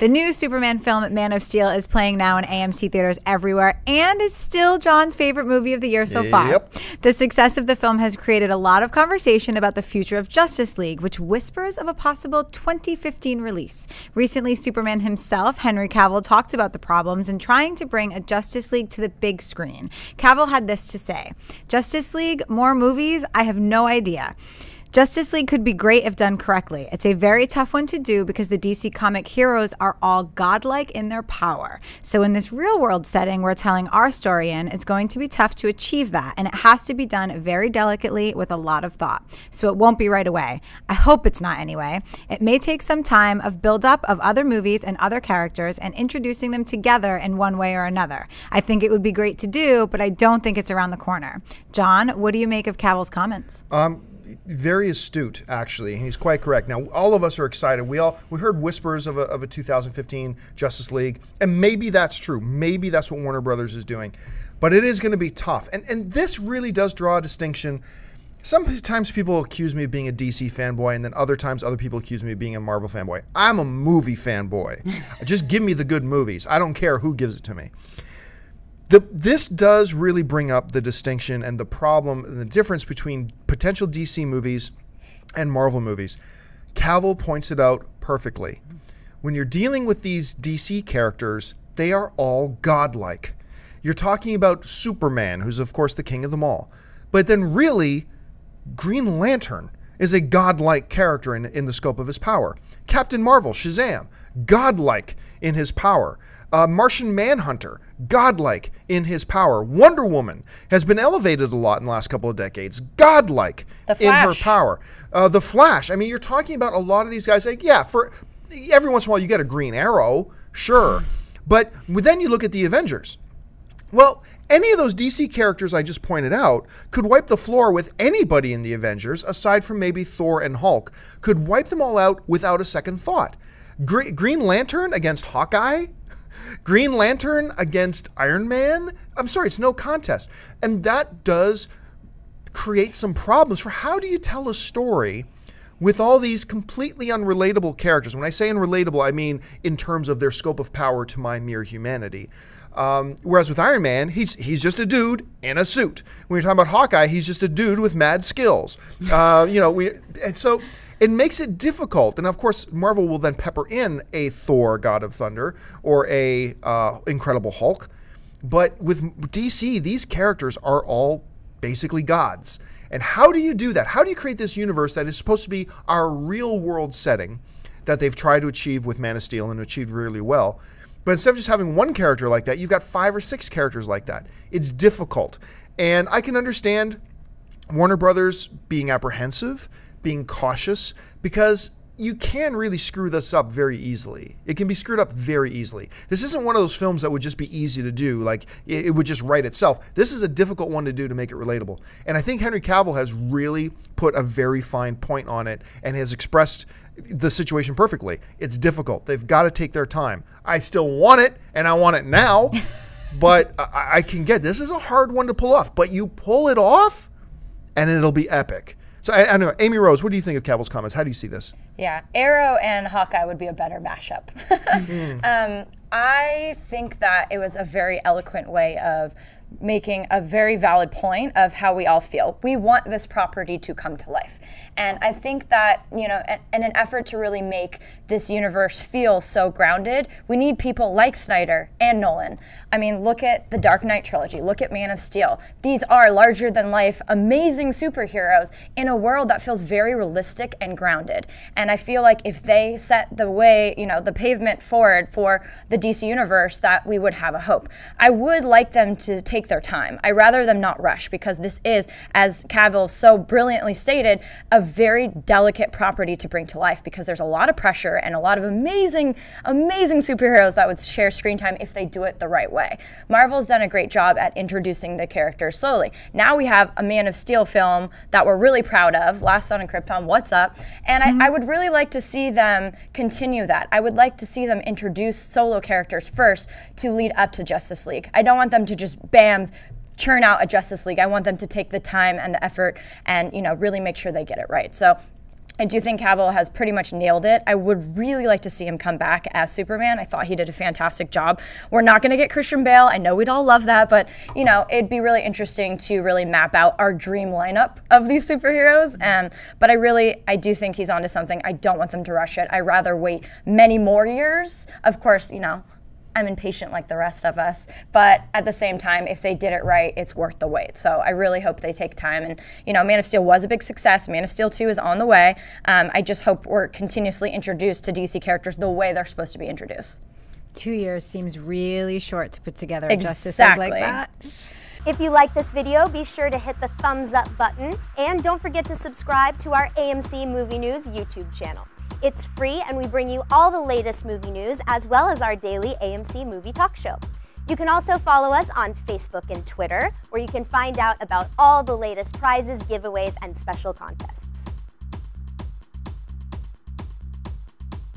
The new Superman film, Man of Steel, is playing now in AMC theaters everywhere and is still John's favorite movie of the year so far. Yep. The success of the film has created a lot of conversation about the future of Justice League, which whispers of a possible 2015 release. Recently, Superman himself, Henry Cavill, talked about the problems in trying to bring a Justice League to the big screen. Cavill had this to say: "Justice League, more movies? I have no idea. Justice League could be great if done correctly. It's a very tough one to do because the DC comic heroes are all godlike in their power. So in this real world setting we're telling our story in, it's going to be tough to achieve that, and it has to be done very delicately with a lot of thought. So it won't be right away. I hope it's not anyway. It may take some time of build-up of other movies and other characters and introducing them together in one way or another. I think it would be great to do, but I don't think it's around the corner." John, what do you make of Cavill's comments? Very astute, actually. He's quite correct. Now, all of us are excited. We heard whispers of a 2015 Justice League, and maybe that's true. Maybe that's what Warner Brothers is doing. But it is going to be tough. And this really does draw a distinction. Sometimes people accuse me of being a DC fanboy, and then other times other people accuse me of being a Marvel fanboy. I'm a movie fanboy. Just give me the good movies. I don't care who gives it to me. This does really bring up the distinction and the problem and the difference between potential DC movies and Marvel movies. Cavill points it out perfectly. When you're dealing with these DC characters, they are all godlike. You're talking about Superman, who's of course the king of them all. But then really, Green Lantern is a godlike character in the scope of his power. Captain Marvel, Shazam, godlike in his power. Martian Manhunter, godlike in his power. Wonder Woman has been elevated a lot in the last couple of decades, godlike in her power. The Flash, I mean, you're talking about a lot of these guys, like, yeah, for every once in a while you get a Green Arrow, sure. But then you look at the Avengers. Well, any of those DC characters I just pointed out could wipe the floor with anybody in the Avengers, aside from maybe Thor and Hulk, could wipe them all out without a second thought. Green Lantern against Hawkeye? Green Lantern against Iron Man? I'm sorry, it's no contest. And that does create some problems for how do you tell a story with all these completely unrelatable characters. When I say unrelatable, I mean in terms of their scope of power to my mere humanity. Whereas with Iron Man, he's just a dude in a suit. When you're talking about Hawkeye, he's just a dude with mad skills. And so it makes it difficult. And of course, Marvel will then pepper in a Thor, God of Thunder, or a Incredible Hulk. But with DC, these characters are all basically gods. And how do you do that? How do you create this universe that is supposed to be our real world setting that they've tried to achieve with Man of Steel and achieved really well? But instead of just having one character like that, you've got 5 or 6 characters like that. It's difficult. And I can understand Warner Brothers being apprehensive, being cautious, because you can really screw this up very easily. It can be screwed up very easily. This isn't one of those films that would just be easy to do, like it would just write itself. This is a difficult one to do to make it relatable. And I think Henry Cavill has really put a very fine point on it and has expressed the situation perfectly. It's difficult. They've got to take their time. I still want it, and I want it now, but I can get this is a hard one to pull off. But you pull it off, and it'll be epic. So I don't know, Amy Rose, what do you think of Cavill's comments? How do you see this? Yeah, Arrow and Hawkeye would be a better mashup. I think that it was a very eloquent way of making a very valid point of how we all feel. We want this property to come to life. And I think that, you know, in an effort to really make this universe feel so grounded, we need people like Snyder and Nolan. I mean, look at the Dark Knight trilogy, look at Man of Steel. These are larger than life, amazing superheroes in a world that feels very realistic and grounded. And I feel like if they set the way, you know, the pavement forward for the DC universe, that we would have a hope. I would like them to take their time. I'd rather them not rush, because this is, as Cavill so brilliantly stated, a very delicate property to bring to life, because there's a lot of pressure and a lot of amazing, amazing superheroes that would share screen time if they do it the right way. Marvel's done a great job at introducing the characters slowly. Now we have a Man of Steel film that we're really proud of, Last Son of Krypton, what's up? And I would really like to see them continue that. I would like to see them introduce solo characters first to lead up to Justice League. I don't want them to just bam, churn out a Justice League. I want them to take the time and the effort and, you know, really make sure they get it right. So I do think Cavill has pretty much nailed it. I would really like to see him come back as Superman. I thought he did a fantastic job. We're not going to get Christian Bale. I know we'd all love that, but you know, it'd be really interesting to really map out our dream lineup of these superheroes. But I do think he's onto something. I don't want them to rush it. I'd rather wait many more years. Of course, you know, I'm impatient like the rest of us, but at the same time, if they did it right, it's worth the wait. So I really hope they take time. And, you know, Man of Steel was a big success. Man of Steel 2 is on the way. I just hope we're continuously introduced to DC characters the way they're supposed to be introduced. 2 years seems really short to put together a Justice League like that. If you like this video, be sure to hit the thumbs up button. And don't forget to subscribe to our AMC Movie News YouTube channel. It's free, and we bring you all the latest movie news as well as our daily AMC movie talk show. You can also follow us on Facebook and Twitter, where you can find out about all the latest prizes, giveaways, and special contests.